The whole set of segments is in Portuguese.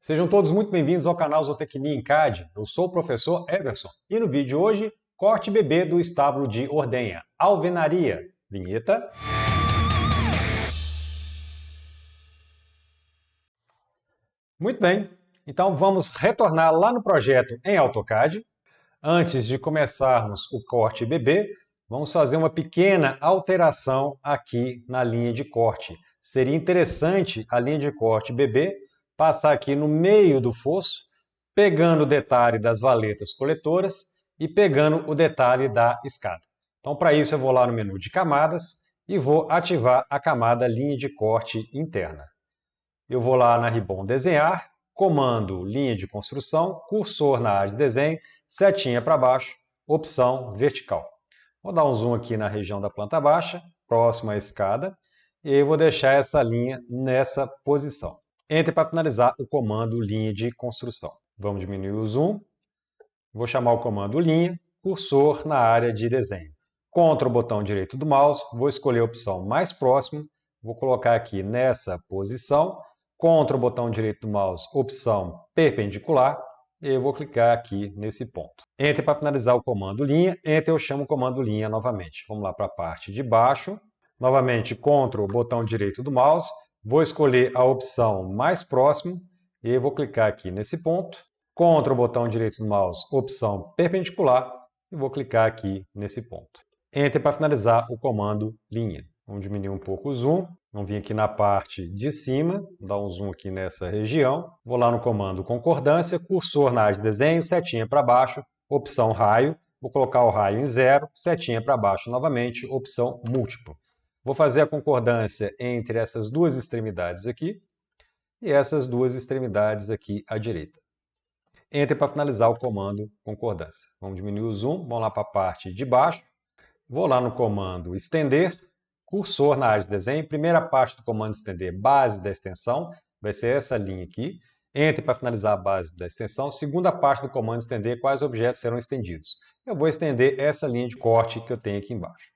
Sejam todos muito bem-vindos ao canal Zootecnia em CAD. Eu sou o professor Everson e no vídeo de hoje, corte bebê do estábulo de ordenha, alvenaria. Vinheta. Muito bem, então vamos retornar lá no projeto em AutoCAD. Antes de começarmos o corte bebê, vamos fazer uma pequena alteração aqui na linha de corte. Seria interessante a linha de corte bebê passar aqui no meio do fosso, pegando o detalhe das valetas coletoras e pegando o detalhe da escada. Então, para isso, eu vou lá no menu de camadas e vou ativar a camada linha de corte interna. Eu vou lá na Ribbon Desenhar, comando linha de construção, cursor na área de desenho, setinha para baixo, opção vertical. Vou dar um zoom aqui na região da planta baixa, próxima à escada, e aí vou deixar essa linha nessa posição. Entre para finalizar o comando linha de construção. Vamos diminuir o zoom, vou chamar o comando linha, cursor na área de desenho. Ctrl botão direito do mouse, vou escolher a opção mais próximo, vou colocar aqui nessa posição, Ctrl botão direito do mouse, opção perpendicular, e eu vou clicar aqui nesse ponto. Enter para finalizar o comando linha, Enter eu chamo o comando linha novamente. Vamos lá para a parte de baixo, novamente Ctrl botão direito do mouse, vou escolher a opção mais próximo, e eu vou clicar aqui nesse ponto, Ctrl botão direito do mouse, opção perpendicular, e vou clicar aqui nesse ponto. Enter para finalizar o comando linha. Vamos diminuir um pouco o zoom. Vamos vir aqui na parte de cima, dar um zoom aqui nessa região. Vou lá no comando concordância, cursor na área de desenho, setinha para baixo, opção raio. Vou colocar o raio em 0, setinha para baixo novamente, opção múltiplo. Vou fazer a concordância entre essas duas extremidades aqui e essas duas extremidades aqui à direita. Enter para finalizar o comando concordância. Vamos diminuir o zoom, vamos lá para a parte de baixo. Vou lá no comando estender, cursor na área de desenho, primeira parte do comando estender, base da extensão, vai ser essa linha aqui. Entre para finalizar a base da extensão, segunda parte do comando estender, quais objetos serão estendidos. Eu vou estender essa linha de corte que eu tenho aqui embaixo.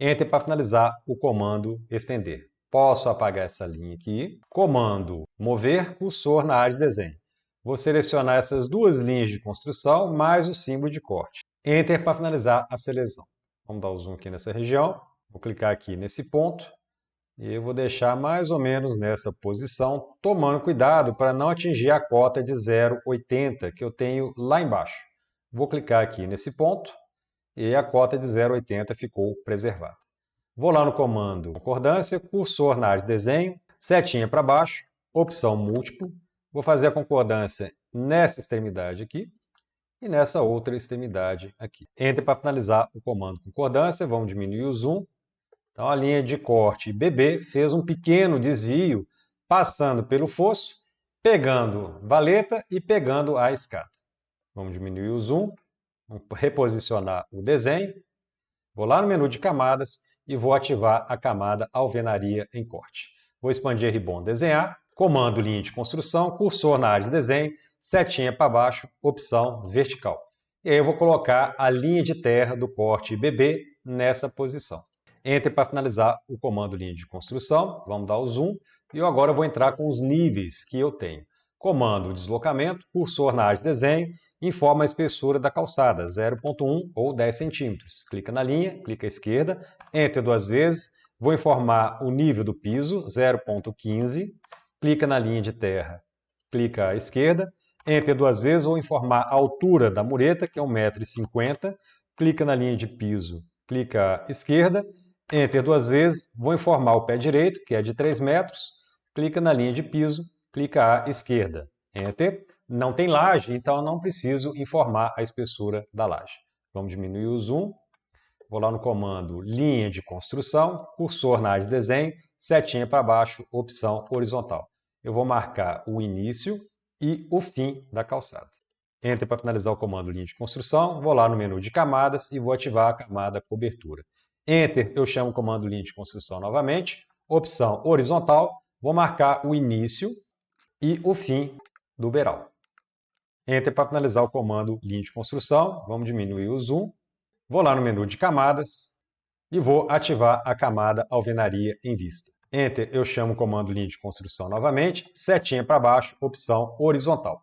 Enter para finalizar o comando estender. Posso apagar essa linha aqui. Comando mover, cursor na área de desenho. Vou selecionar essas duas linhas de construção, mais o símbolo de corte. Enter para finalizar a seleção. Vamos dar o zoom aqui nessa região. Vou clicar aqui nesse ponto e eu vou deixar mais ou menos nessa posição, tomando cuidado para não atingir a cota de 0,80 que eu tenho lá embaixo. Vou clicar aqui nesse ponto e a cota de 0,80 ficou preservada. Vou lá no comando concordância, cursor na área de desenho, setinha para baixo, opção múltiplo. Vou fazer a concordância nessa extremidade aqui e nessa outra extremidade aqui. Enter para finalizar o comando concordância, vamos diminuir o zoom. Então a linha de corte BB fez um pequeno desvio, passando pelo fosso, pegando valeta e pegando a escada. Vamos diminuir o zoom, vamos reposicionar o desenho. Vou lá no menu de camadas e vou ativar a camada alvenaria em corte. Vou expandir a Ribbon Desenhar, comando linha de construção, cursor na área de desenho, setinha para baixo, opção vertical. E aí eu vou colocar a linha de terra do corte BB nessa posição. Enter para finalizar o comando linha de construção, vamos dar o zoom, e eu agora vou entrar com os níveis que eu tenho. Comando deslocamento, cursor na área de desenho, informa a espessura da calçada, 0,1 ou 10 centímetros. Clica na linha, clica à esquerda, Enter duas vezes, vou informar o nível do piso, 0,15, clica na linha de terra, clica à esquerda, Enter duas vezes, vou informar a altura da mureta, que é 1,50 m, clica na linha de piso, clica à esquerda, Enter duas vezes, vou informar o pé direito, que é de 3 metros, clica na linha de piso, clica à esquerda. Enter. Não tem laje, então eu não preciso informar a espessura da laje. Vamos diminuir o zoom. Vou lá no comando linha de construção, cursor na área de desenho, setinha para baixo, opção horizontal. Eu vou marcar o início e o fim da calçada. Enter para finalizar o comando linha de construção, vou lá no menu de camadas e vou ativar a camada cobertura. Enter, eu chamo o comando linha de construção novamente, opção horizontal, vou marcar o início e o fim do beiral. Enter para finalizar o comando linha de construção, vamos diminuir o zoom, vou lá no menu de camadas e vou ativar a camada alvenaria em vista. Enter, eu chamo o comando linha de construção novamente, setinha para baixo, opção horizontal.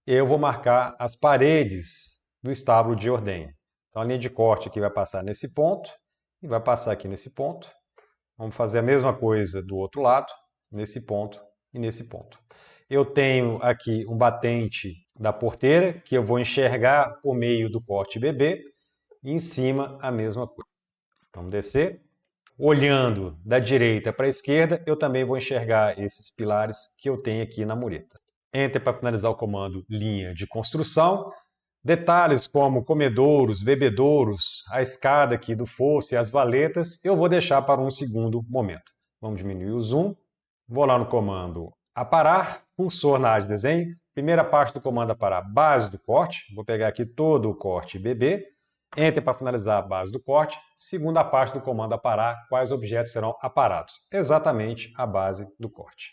Eu vou marcar as paredes do estábulo de ordenha. Então a linha de corte aqui vai passar nesse ponto e vai passar aqui nesse ponto. Vamos fazer a mesma coisa do outro lado, nesse ponto e nesse ponto. Eu tenho aqui um batente da porteira que eu vou enxergar por meio do corte BB e em cima a mesma coisa. Vamos descer. Olhando da direita para a esquerda, eu também vou enxergar esses pilares que eu tenho aqui na mureta. Enter para finalizar o comando linha de construção. Detalhes como comedouros, bebedouros, a escada aqui do fosso e as valetas, eu vou deixar para um segundo momento. Vamos diminuir o zoom. Vou lá no comando aparar, cursor na área de desenho. Primeira parte do comando aparar, base do corte. Vou pegar aqui todo o corte BB. Enter para finalizar a base do corte. Segunda parte do comando aparar, quais objetos serão aparados? Exatamente a base do corte.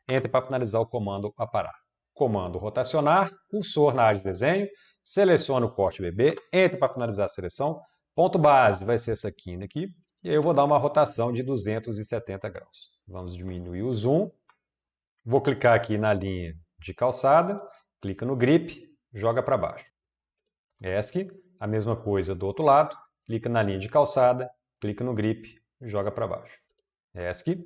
Enter para finalizar o comando aparar. Comando rotacionar, cursor na área de desenho, selecione o corte BB, Enter para finalizar a seleção, ponto base vai ser essa quina aqui, e aí eu vou dar uma rotação de 270 graus. Vamos diminuir o zoom, vou clicar aqui na linha de calçada, clica no grip, joga para baixo. ESC, a mesma coisa do outro lado, clica na linha de calçada, clica no grip, joga para baixo. ESC.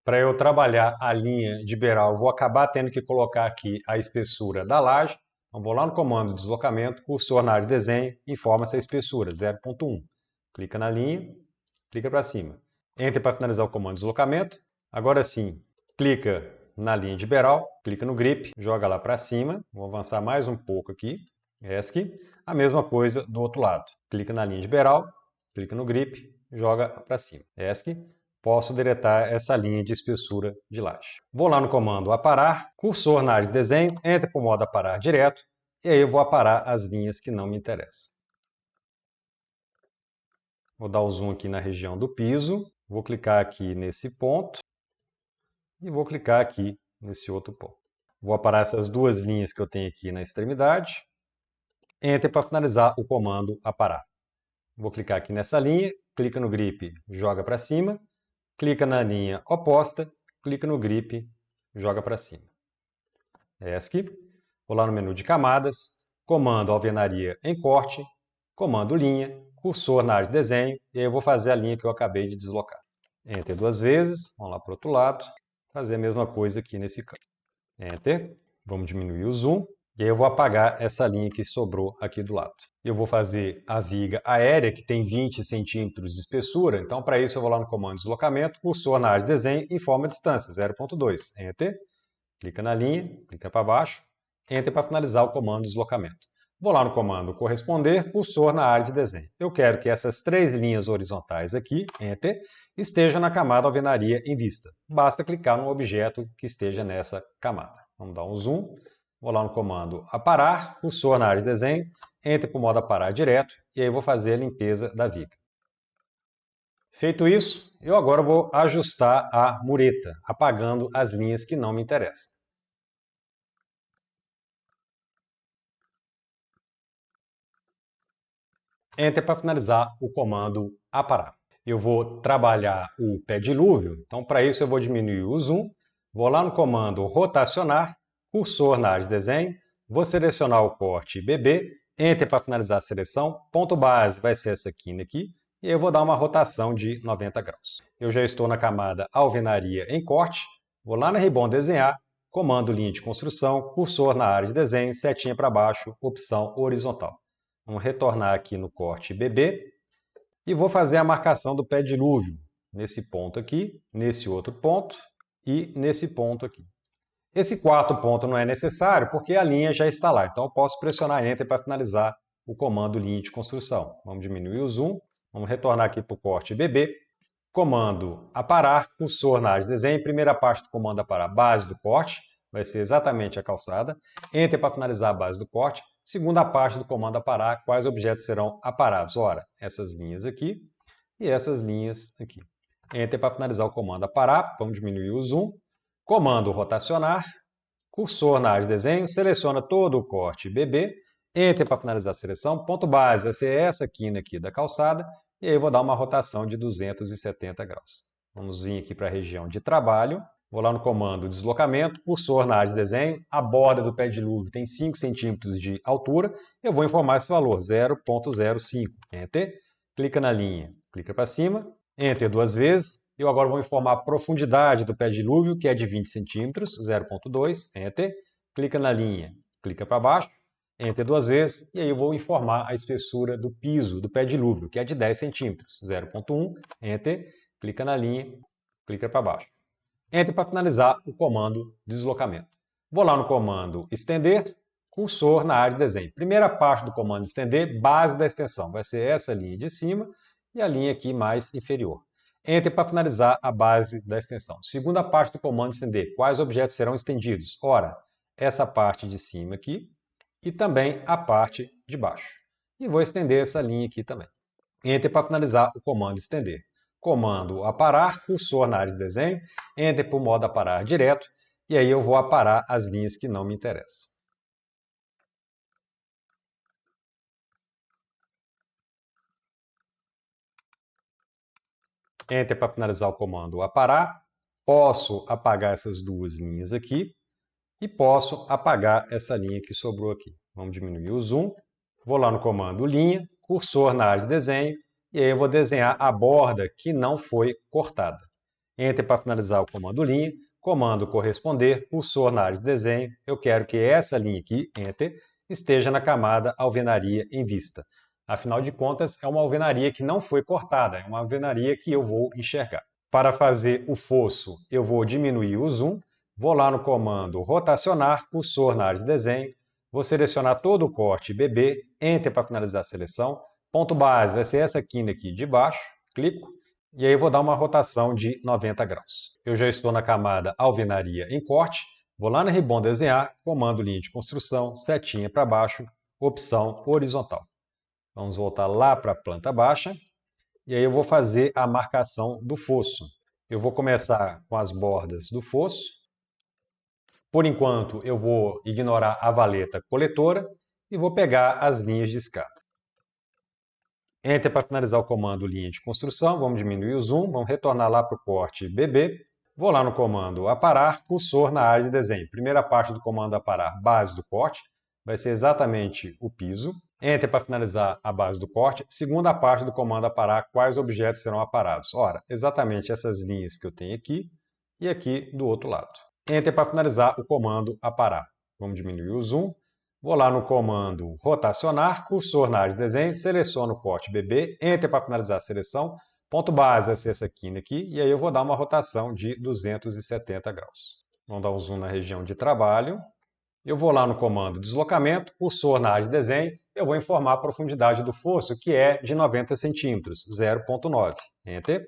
Para eu trabalhar a linha de beiral, eu vou acabar tendo que colocar aqui a espessura da laje. Então, vou lá no comando de deslocamento, cursor na área de desenho, informa essa espessura, 0.1. Clica na linha, clica para cima. Enter para finalizar o comando de deslocamento. Agora sim, clica na linha de beiral, clica no grip, joga lá para cima. Vou avançar mais um pouco aqui. ESC. A mesma coisa do outro lado. Clica na linha de beiral, clica no grip, joga para cima. ESC. Posso deletar essa linha de espessura de laje. Vou lá no comando aparar, cursor na área de desenho, entra para o modo aparar direto, e aí eu vou aparar as linhas que não me interessam. Vou dar o zoom aqui na região do piso, vou clicar aqui nesse ponto, e vou clicar aqui nesse outro ponto. Vou aparar essas duas linhas que eu tenho aqui na extremidade, Enter para finalizar o comando aparar. Vou clicar aqui nessa linha, clica no grip, joga para cima, clica na linha oposta, clica no grip, joga para cima. ESC, vou lá no menu de camadas, comando alvenaria em corte, comando linha, cursor na área de desenho, e aí eu vou fazer a linha que eu acabei de deslocar. Enter duas vezes, vamos lá para o outro lado, fazer a mesma coisa aqui nesse canto. Enter, vamos diminuir o zoom, e aí eu vou apagar essa linha que sobrou aqui do lado. Eu vou fazer a viga aérea, que tem 20 centímetros de espessura, então para isso eu vou lá no comando de deslocamento, cursor na área de desenho, informa a distância, 0.2. Enter, clica na linha, clica para baixo, Enter para finalizar o comando de deslocamento. Vou lá no comando corresponder, cursor na área de desenho. Eu quero que essas três linhas horizontais aqui, Enter, estejam na camada alvenaria em vista. Basta clicar no objeto que esteja nessa camada. Vamos dar um zoom. Vou lá no comando aparar, cursor na área de desenho, Enter para o modo aparar direto, e aí eu vou fazer a limpeza da viga. Feito isso, eu agora vou ajustar a mureta, apagando as linhas que não me interessam. Enter para finalizar o comando aparar. Eu vou trabalhar o pé dilúvio, então para isso eu vou diminuir o zoom, vou lá no comando rotacionar, cursor na área de desenho, vou selecionar o corte BB, Enter para finalizar a seleção, ponto base vai ser essa quina aqui, e eu vou dar uma rotação de 90 graus. Eu já estou na camada alvenaria em corte, vou lá na Ribbon desenhar, comando linha de construção, cursor na área de desenho, setinha para baixo, opção horizontal. Vamos retornar aqui no corte BB e vou fazer a marcação do pé dilúvio nesse ponto aqui, nesse outro ponto e nesse ponto aqui. Esse quarto ponto não é necessário porque a linha já está lá, então eu posso pressionar Enter para finalizar o comando linha de construção. Vamos diminuir o zoom, vamos retornar aqui para o corte BB, comando aparar, cursor na área de desenho, primeira parte do comando aparar, base do corte, vai ser exatamente a calçada, Enter para finalizar a base do corte, segunda parte do comando aparar, quais objetos serão aparados? Ora, essas linhas aqui e essas linhas aqui. Enter para finalizar o comando aparar, vamos diminuir o zoom, comando rotacionar, cursor na área de desenho, seleciona todo o corte BB, Enter para finalizar a seleção, ponto base vai ser essa quina aqui da calçada, e aí eu vou dar uma rotação de 270 graus. Vamos vir aqui para a região de trabalho. Vou lá no comando deslocamento, cursor na área de desenho, a borda do pé de dilúvio tem 5 centímetros de altura, eu vou informar esse valor, 0,05. Enter, clica na linha, clica para cima, Enter duas vezes, eu agora vou informar a profundidade do pé de dilúvio, que é de 20 centímetros, 0,2, Enter, clica na linha, clica para baixo, Enter duas vezes, e aí eu vou informar a espessura do piso do pé de dilúvio, que é de 10 centímetros, 0,1, Enter, clica na linha, clica para baixo. Enter para finalizar o comando deslocamento. Vou lá no comando estender, cursor na área de desenho. Primeira parte do comando estender, base da extensão. Vai ser essa linha de cima e a linha aqui mais inferior. Enter para finalizar a base da extensão. Segunda parte do comando estender, quais objetos serão estendidos? Ora, essa parte de cima aqui e também a parte de baixo. E vou estender essa linha aqui também. Enter para finalizar o comando estender. Comando aparar, cursor na área de desenho, Enter para o modo aparar direto, e aí eu vou aparar as linhas que não me interessam. Enter para finalizar o comando aparar, posso apagar essas duas linhas aqui, e posso apagar essa linha que sobrou aqui. Vamos diminuir o zoom, vou lá no comando linha, cursor na área de desenho, e aí eu vou desenhar a borda que não foi cortada. Enter para finalizar o comando linha, comando corresponder, cursor na área de desenho, eu quero que essa linha aqui, Enter, esteja na camada alvenaria em vista. Afinal de contas, é uma alvenaria que não foi cortada, é uma alvenaria que eu vou enxergar. Para fazer o fosso, eu vou diminuir o zoom, vou lá no comando rotacionar, cursor na área de desenho, vou selecionar todo o corte BB, Enter para finalizar a seleção, ponto base vai ser essa quina aqui de baixo, clico, e aí eu vou dar uma rotação de 90 graus. Eu já estou na camada alvenaria em corte, vou lá na Ribbon desenhar, comando linha de construção, setinha para baixo, opção horizontal. Vamos voltar lá para a planta baixa, e aí eu vou fazer a marcação do fosso. Eu vou começar com as bordas do fosso. Por enquanto, eu vou ignorar a valeta coletora e vou pegar as linhas de escada. Enter para finalizar o comando linha de construção, vamos diminuir o zoom, vamos retornar lá para o corte BB. Vou lá no comando aparar, cursor na área de desenho. Primeira parte do comando aparar, base do corte, vai ser exatamente o piso. Enter para finalizar a base do corte. Segunda parte do comando aparar, quais objetos serão aparados? Ora, exatamente essas linhas que eu tenho aqui e aqui do outro lado. Enter para finalizar o comando aparar. Vamos diminuir o zoom. Vou lá no comando rotacionar, cursor na área de desenho, seleciono o corte BB, Enter para finalizar a seleção, ponto base vai ser essa quina aqui, e aí eu vou dar uma rotação de 270 graus. Vamos dar um zoom na região de trabalho. Eu vou lá no comando deslocamento, cursor na área de desenho, eu vou informar a profundidade do fosso, que é de 90 centímetros, 0,9. Enter,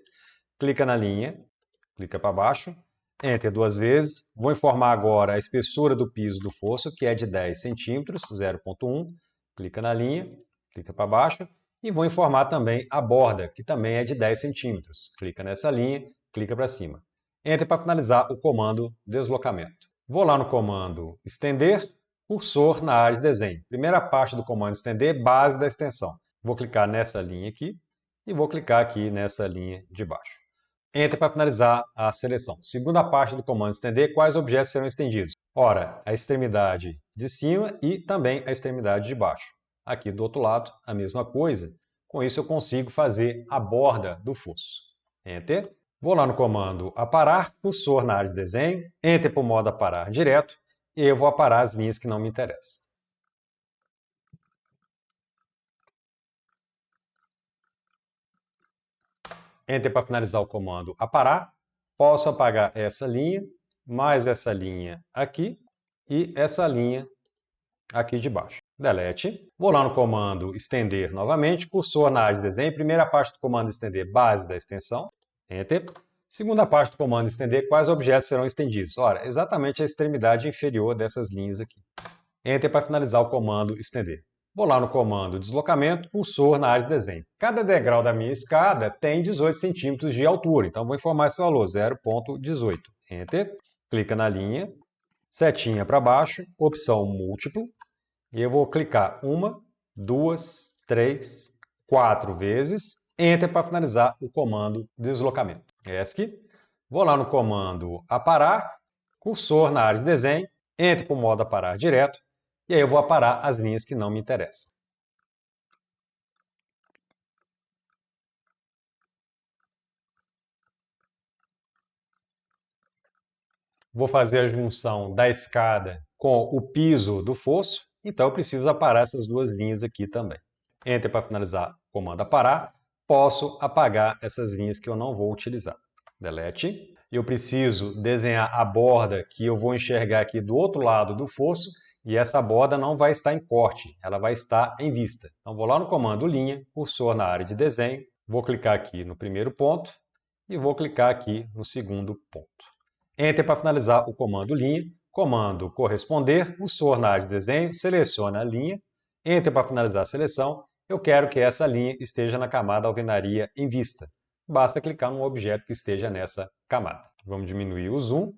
clica na linha, clica para baixo, Enter duas vezes. Vou informar agora a espessura do piso do fosso, que é de 10 centímetros, 0,1. Clica na linha, clica para baixo. E vou informar também a borda, que também é de 10 centímetros. Clica nessa linha, clica para cima. Enter para finalizar o comando deslocamento. Vou lá no comando estender, cursor na área de desenho. Primeira parte do comando estender, base da extensão. Vou clicar nessa linha aqui e vou clicar aqui nessa linha de baixo. Enter para finalizar a seleção. Segunda parte do comando estender, quais objetos serão estendidos? Ora, a extremidade de cima e também a extremidade de baixo. Aqui do outro lado, a mesma coisa. Com isso eu consigo fazer a borda do fosso. Enter. Vou lá no comando aparar, cursor na área de desenho, Enter para o modo aparar direto, e eu vou aparar as linhas que não me interessam. Enter para finalizar o comando aparar. Posso apagar essa linha, mais essa linha aqui e essa linha aqui de baixo. Delete. Vou lá no comando estender novamente, cursor na área de desenho. Primeira parte do comando estender, base da extensão. Enter. Segunda parte do comando estender, quais objetos serão estendidos? Ora, exatamente a extremidade inferior dessas linhas aqui. Enter para finalizar o comando estender. Vou lá no comando deslocamento, cursor na área de desenho. Cada degrau da minha escada tem 18 centímetros de altura, então vou informar esse valor, 0,18. Enter, clica na linha, setinha para baixo, opção múltiplo, e eu vou clicar 1, 2, 3, 4 vezes, Enter para finalizar o comando deslocamento. ESC, vou lá no comando aparar, cursor na área de desenho, entre para o modo aparar direto, e aí eu vou aparar as linhas que não me interessam. Vou fazer a junção da escada com o piso do fosso, então eu preciso aparar essas duas linhas aqui também. Enter para finalizar o comando aparar. Posso apagar essas linhas que eu não vou utilizar. Delete. Eu preciso desenhar a borda que eu vou enxergar aqui do outro lado do fosso, e essa borda não vai estar em corte, ela vai estar em vista. Então vou lá no comando linha, cursor na área de desenho, vou clicar aqui no primeiro ponto e vou clicar aqui no segundo ponto. Enter para finalizar o comando linha, comando corresponder, cursor na área de desenho, seleciona a linha, Enter para finalizar a seleção. Eu quero que essa linha esteja na camada alvenaria em vista. Basta clicar no objeto que esteja nessa camada. Vamos diminuir o zoom.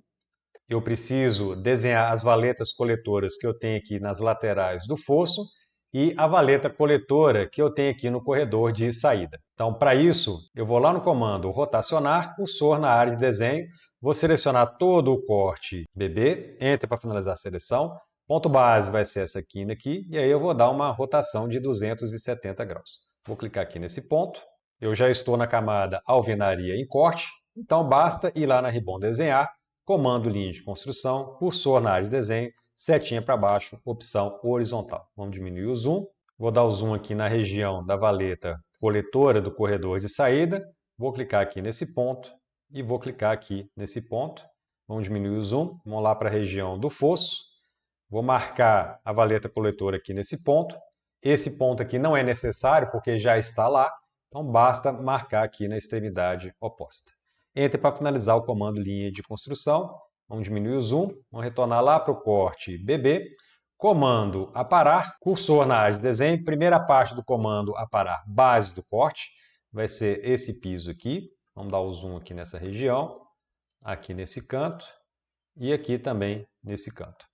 Eu preciso desenhar as valetas coletoras que eu tenho aqui nas laterais do fosso e a valeta coletora que eu tenho aqui no corredor de saída. Então, para isso, eu vou lá no comando rotacionar, cursor na área de desenho, vou selecionar todo o corte BB, Enter para finalizar a seleção, ponto base vai ser essa quina aqui, e aí eu vou dar uma rotação de 270 graus. Vou clicar aqui nesse ponto, eu já estou na camada alvenaria em corte, então basta ir lá na Ribbon desenhar, comando linha de construção, cursor na área de desenho, setinha para baixo, opção horizontal. Vamos diminuir o zoom. Vou dar o zoom aqui na região da valeta coletora do corredor de saída. Vou clicar aqui nesse ponto e vou clicar aqui nesse ponto. Vamos diminuir o zoom. Vamos lá para a região do fosso. Vou marcar a valeta coletora aqui nesse ponto. Esse ponto aqui não é necessário porque já está lá. Então basta marcar aqui na extremidade oposta. Enter para finalizar o comando linha de construção. Vamos diminuir o zoom, vamos retornar lá para o corte BB. Comando aparar, cursor na área de desenho. Primeira parte do comando aparar, base do corte, vai ser esse piso aqui. Vamos dar o zoom aqui nessa região, aqui nesse canto e aqui também nesse canto.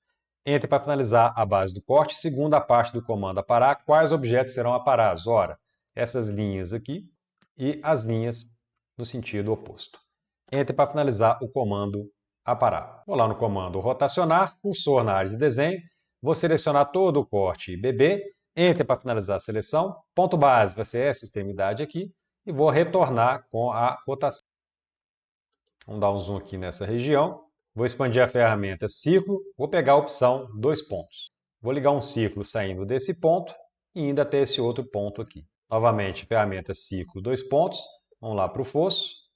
Enter para finalizar a base do corte. Segunda parte do comando aparar, quais objetos serão aparados? Ora, essas linhas aqui e as linhas no sentido oposto. Enter para finalizar o comando aparar. Vou lá no comando rotacionar, cursor na área de desenho, vou selecionar todo o corte BB, Enter para finalizar a seleção, ponto base vai ser essa extremidade aqui, e vou retornar com a rotação. Vamos dar um zoom aqui nessa região, vou expandir a ferramenta ciclo, vou pegar a opção 2 pontos. Vou ligar um ciclo saindo desse ponto e indo até esse outro ponto aqui. Novamente, ferramenta ciclo 2 pontos, vamos lá para o fosso.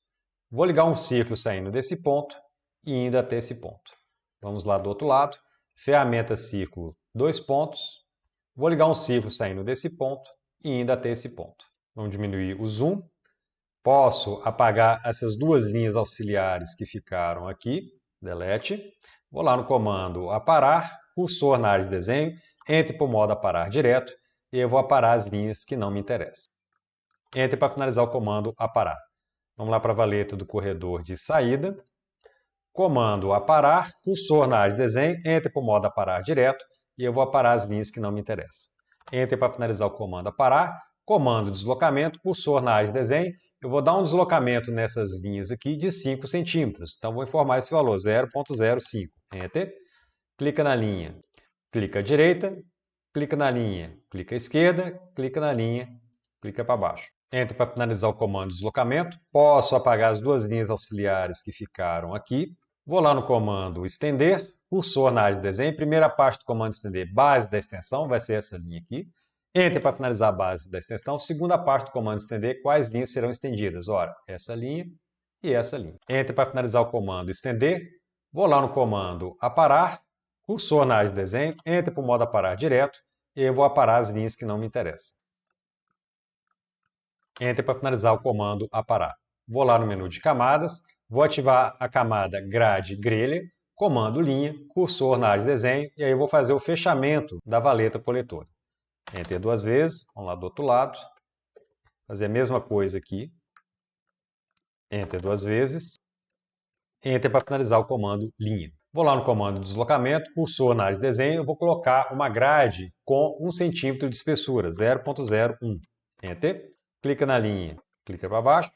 Vou ligar um ciclo saindo desse ponto e indo até esse ponto. Vamos lá do outro lado. Ferramenta ciclo 2 pontos. Vou ligar um ciclo saindo desse ponto e indo até esse ponto. Vamos diminuir o zoom. Posso apagar essas duas linhas auxiliares que ficaram aqui. Delete. Vou lá no comando aparar, cursor na área de desenho, Enter para o modo aparar direto e eu vou aparar as linhas que não me interessam. Enter para finalizar o comando aparar. Vamos lá para a valeta do corredor de saída. Comando aparar, cursor na área de desenho, Enter para o modo aparar direto e eu vou aparar as linhas que não me interessam. Enter para finalizar o comando aparar, comando deslocamento, cursor na área de desenho, eu vou dar um deslocamento nessas linhas aqui de 5 centímetros. Então vou informar esse valor, 0,05. Enter, clica na linha, clica à direita, clica na linha, clica à esquerda, clica na linha, clica para baixo. Enter para finalizar o comando de deslocamento. Posso apagar as duas linhas auxiliares que ficaram aqui. Vou lá no comando estender, cursor na área de desenho. Primeira parte do comando estender, base da extensão, vai ser essa linha aqui. Enter para finalizar a base da extensão. Segunda parte do comando estender, quais linhas serão estendidas? Ora, essa linha e essa linha. Enter para finalizar o comando estender. Vou lá no comando aparar, cursor na área de desenho. Enter para o modo aparar direto e eu vou aparar as linhas que não me interessam. Enter para finalizar o comando aparar. Vou lá no menu de camadas, vou ativar a camada grade grelha, comando linha, cursor na área de desenho, e aí eu vou fazer o fechamento da valeta coletora. Enter duas vezes, vamos lá do outro lado, fazer a mesma coisa aqui. Enter duas vezes. Enter para finalizar o comando linha. Vou lá no comando deslocamento, cursor na área de desenho, eu vou colocar uma grade com 1 centímetro de espessura, 0,01. Enter. Clica na linha, clica para baixo,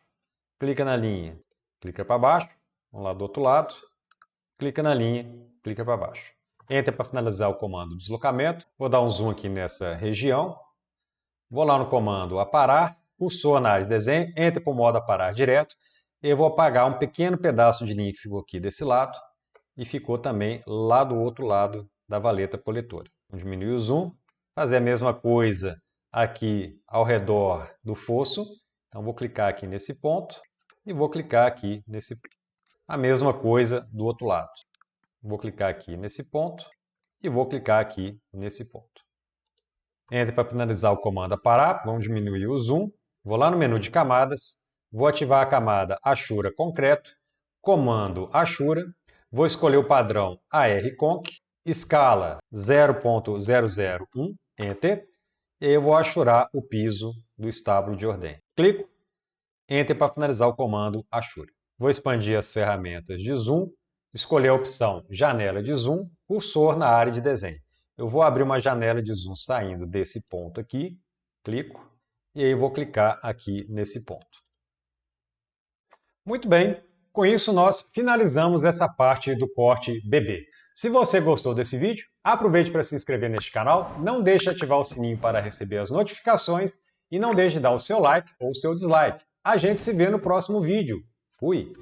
clica na linha, clica para baixo, vamos lá do outro lado, clica na linha, clica para baixo. Enter para finalizar o comando deslocamento, vou dar um zoom aqui nessa região, vou lá no comando aparar, cursor na área de desenho, enter para o modo aparar direto, e eu vou apagar um pequeno pedaço de linha que ficou aqui desse lado, e ficou também lá do outro lado da valeta coletora. Vou diminuir o zoom, fazer a mesma coisa aqui ao redor do fosso. Então vou clicar aqui nesse ponto e vou clicar aqui nesse ponto. A mesma coisa do outro lado. Vou clicar aqui nesse ponto e vou clicar aqui nesse ponto. Enter para finalizar o comando aparar, vamos diminuir o zoom. Vou lá no menu de camadas, vou ativar a camada Ashura Concreto, comando Ashura. Vou escolher o padrão ARConc, escala 0.001, Enter, e eu vou achurar o piso do estábulo de ordenha. Clico, Enter para finalizar o comando Ashura. Vou expandir as ferramentas de zoom, escolher a opção Janela de Zoom, cursor na área de desenho. Eu vou abrir uma janela de zoom saindo desse ponto aqui, clico, e aí vou clicar aqui nesse ponto. Muito bem! Com isso, nós finalizamos essa parte do corte BB. Se você gostou desse vídeo, aproveite para se inscrever neste canal, não deixe de ativar o sininho para receber as notificações e não deixe de dar o seu like ou o seu dislike. A gente se vê no próximo vídeo. Fui!